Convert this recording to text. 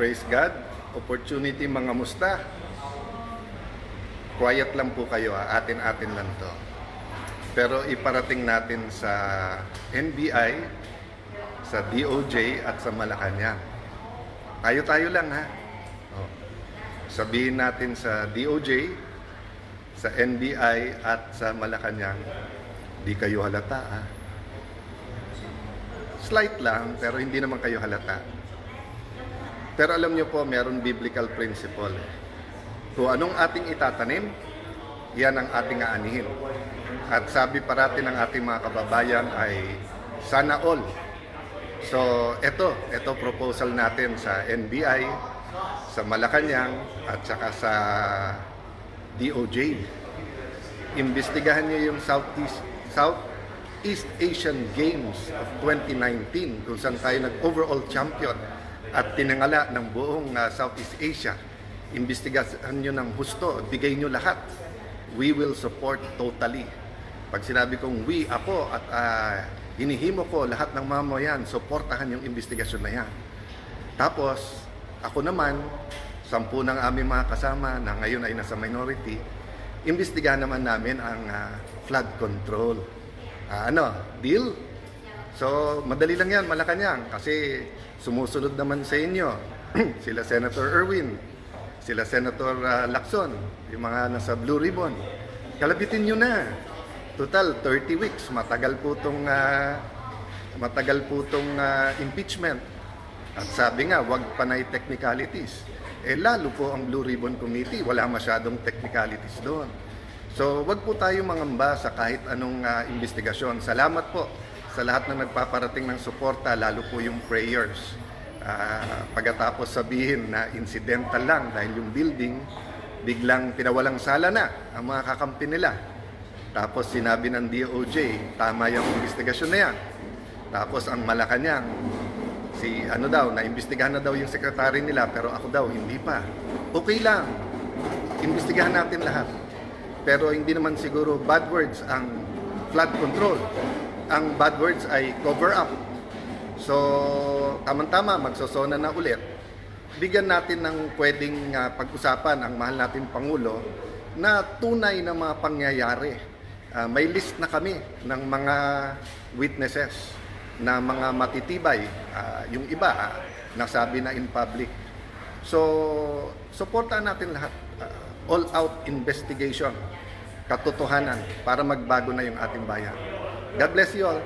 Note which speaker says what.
Speaker 1: Praise God. Opportunity mga musta. Quiet lang po kayo, atin-atin lang to. Pero iparating natin sa NBI, sa DOJ at sa Malacanang. Tayo-tayo lang ha. Oh. Sabihin natin sa DOJ, sa NBI at sa Malacanang, di kayo halata ha. Slight lang, pero hindi naman kayo halata. Pero alam nyo po, meron biblical principle. Kung anong ating itatanim, yan ang ating aanihin. At sabi parati ng ating mga kababayan ay sana all. So, ito proposal natin sa NBI, sa Malacanang, at saka sa DOJ. Imbestigahan niyo yung Southeast Asian Games of 2019 kung saan tayo nag-overall champion at tinangala ng buong Southeast Asia. Imbestigahan nyo ng husto, bigay nyo lahat. We will support totally. Pag sinabi kong we, ako, at hinihimo ko lahat ng mamayan, supportahan yung investigasyon na yan. Tapos, ako naman, 10 ng aming mga kasama na ngayon ay nasa minority, imbestigahan naman namin ang flood control. Deal? So, madali lang yan, Malacanang, kasi sumusunod naman sa inyo. Sila Senator Erwin, sila Senator Lacson, yung mga nasa Blue Ribbon. Kalabitin nyo na. Total, 30 weeks. Matagal po itong impeachment. At sabi nga, wag panay technicalities. Lalo po ang Blue Ribbon Committee, wala masyadong technicalities doon. So, wag po tayo mangamba sa kahit anong investigasyon. Salamat po sa lahat na nagpaparating ng suporta, lalo po yung prayers. Pagkatapos sabihin na incidental lang dahil yung building biglang pinawalang sala na ang mga kakampi nila. Tapos sinabi ng DOJ, tama yung investigasyon na yan. Tapos ang Malacanang, naimbestigahan na daw yung sekretary nila, pero ako daw, hindi pa. Okay lang, imbestigahan natin lahat. Pero hindi naman siguro bad words ang flood control. Ang bad words ay cover up. So, tamang-tama, magsosona na ulit. Bigyan natin ng pwedeng pag-usapan ang mahal nating Pangulo na tunay na mga pangyayari. May list na kami ng mga witnesses na mga matitibay. Yung iba, nasabi na in public. So, supportan natin lahat. All-out investigation, katotohanan, para magbago na yung ating bayan. God bless you all.